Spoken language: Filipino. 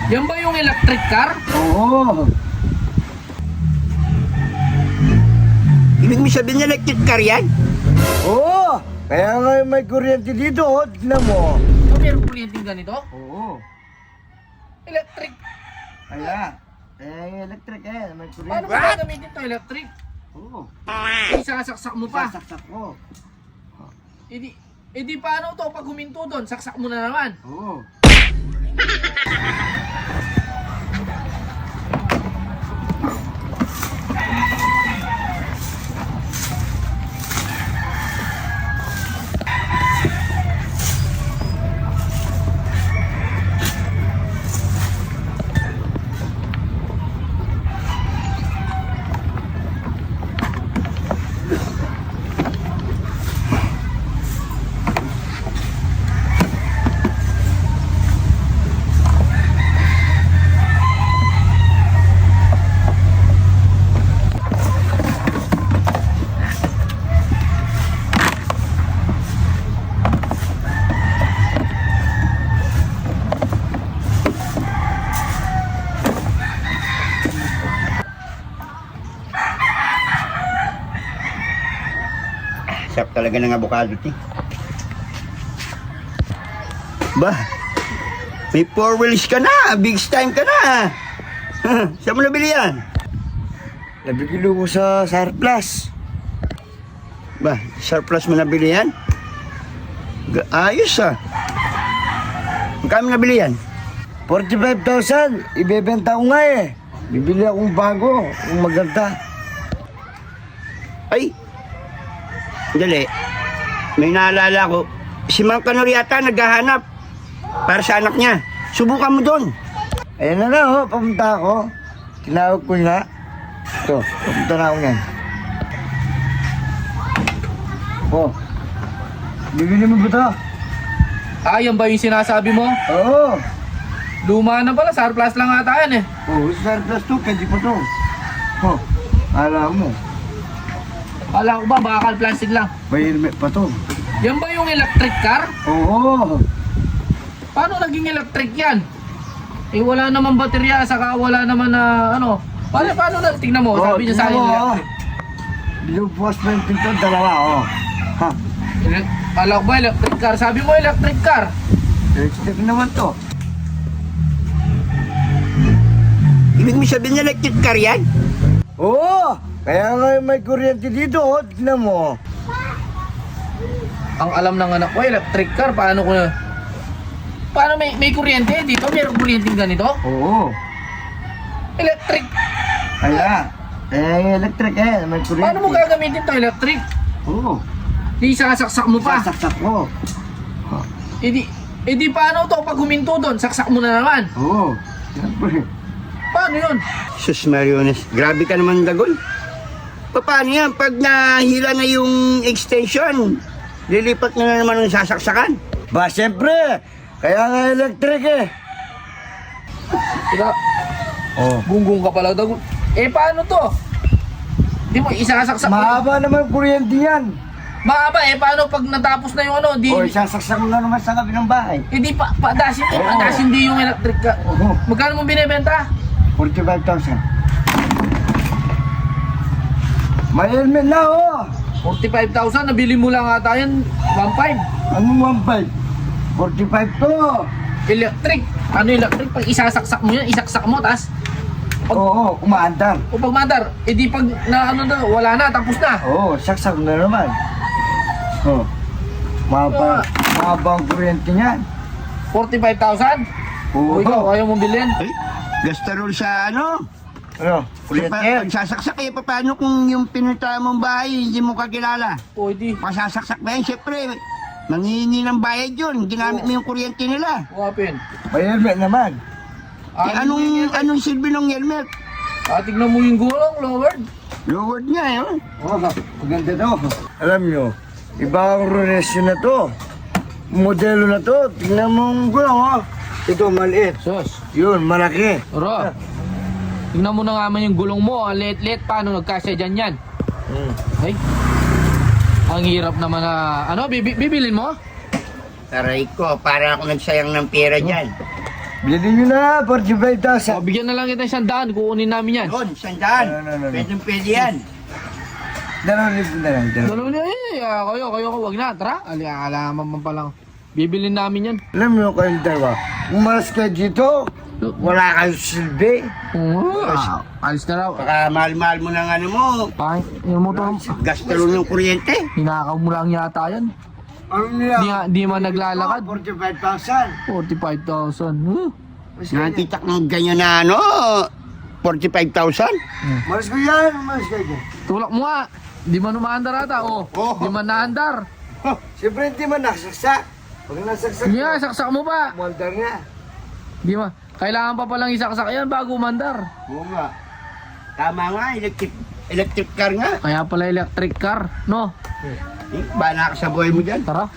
Yan ba yung electric car? Oo. Ibig mo sabihin na electric car yan? Oo. Kaya nga may kuryente dito, oh. Tignan mo. So, meron kuryenteng ganito? Oo. Electric. Kaya. Electric may kuryente. Paano mo gagamitin to electric? Oo. Isasaksak mo pa. Sasaksak ko. Edi paano to pag huminto doon? Saksak mo na naman. Oo. Sarap talaga ng avocado tea. Ba, may 4 wheels ka na, big time ka na. Saan mo nabili yan? Nabibili ko sa surplus. Ba, surplus mo nabili yan? Ayos ah. Magkano nabili yan? 45,000. Ibebenta ko nga eh. Bibili akong bago. Yung maganda. Ay, dali. May naalala ko. Si Mang Kanor yata naghahanap para sa anak niya. Subukan mo doon. Ayan na na, oh. Papunta ako. Tinawag ko na. Ito, papunta na ako yan. Oh. Bibili mo ba ito? Ah, yan ba yung sinasabi mo? Oo. Luma na pala, surplus lang ata yan eh. Oo, surplus to. Pwede pa to. Oh, alam mo. Kala ko ba, bakal plastic lang. May helmet pa to. Yan ba yung electric car? Oo. Paano naging electric yan? Eh wala naman baterya, saka wala naman na ano. Paano na? Tingnan mo, sabi niya sa akin electric. Binubukas mo yung pinto, dalawa, oh. Ha? Kala ko ba electric car? Sabi mo electric car. Electric naman to. Ibig mo sabihin na electric car yan? Oo. Kaya nga may kuryente dito, oh. Tignan mo. Ang alam ng anak ko, electric car. Paano ko na... Paano may kuryente dito? Mayroong kuryenteng ganito? Oo. Electric. Kaya. Electric may kuryente. Paano mo gagamitin to electric? Oo. Di sasaksak mo pa. Sasaksak ko. Edi paano to pag huminto doon? Saksak mo na naman. Oo. Siyempre. Paano yun? Sus Mariones, grabe ka naman Dagol. Paano yan? Pag nahila na yung extension, lilipat na naman ang sasaksakan. Ba, siyempre. Kaya nga electric eh. Diba? Oo. Gunggong ka pala daw. Eh paano to? Di mo isasaksak mo. Mahaba naman kuryente yan. Mahaba eh. Paano pag natapos na yung ano? Di, O, isasaksak mo na naman sa gabi ng bahay. hindi pa, padasin eh. Oo. Padasin di yung electric ka. Oo. Magkano mo binibenta? 45,000. May helmet na, oh. 45,000. Nabili mo lang ata yan. 1.5. Anong 1.5? 45 to. Electric. Ano electric? Pag isasaksak mo yan, isaksak mo, tas Oo, umaandar. o pag madar, edi pag na ano na, wala na, tapos na. Oo, saksak na naman. Oh. Mahaba ang kuryente niyan. 45,000? O Oo. ikaw, ayaw mong bilhin? Ay, gastarol sa ano? Ano? Kuryente yan. Pag sasaksak eh, paano kung yung pinunta mong bahay, hindi mo kakilala? O edi, Pasasaksak ba yan? Siyempre, nangihingi ng bayad yun. Ginamit mo yung kuryente nila. wapin. May helmet naman. Eh, anong silbi ng helmet? Tignan mo yung gulong, lowered. Lowered niya eh. Oh. Oh, maganda to. Alam nyo, iba ang relasyon na to. Modelo na to. Tingnan mo ang gulong, oh. Ito, maliit. Sus. Yun, malaki. Oro. Tingnan mo na nga man yung gulong mo. Ang liit-liit. Paano nagkasya dyan yan? Ay. Ang hirap naman na... Ano? Bibilin mo? Taray ko, para ako nagsayang ng pera dyan. Bilhin nyo na, 45,000. O, bigyan na lang kita 100, kukunin namin yan. Yun, sandaan. No. Pwede yan. 2,000 na lang. Dalawa na kayo, wag na, tara. Alaman mo pa lang. Bibilin namin yan. Alam mo kayong dalawa, umalas kayo dito, wala kayong silbi. Alis na raw. Baka mahal-mahal mo ng ano mo. Ay, yung motor, Gasto lang ng kuryente. hinakaw mo lang yata yan. Ano nila? Di man naglalakad. 45,000. 45,000. Natitak ng ganyan na ano, 45,000. Umalas ko yan, umalas kayo dyan. Tulak mo nga. Di man umaandar ata, Di man naandar. Siyempre hindi man nasaksak. Pag nasaksak, Sige nga, saksak mo pa. umandar nga. Di man. Kailangan pa palang isaksak yan bago umandar. Oo nga. Tama nga, electric car nga. Kaya pala electric car, no? Bala ka sa buhay mo dyan. Tara.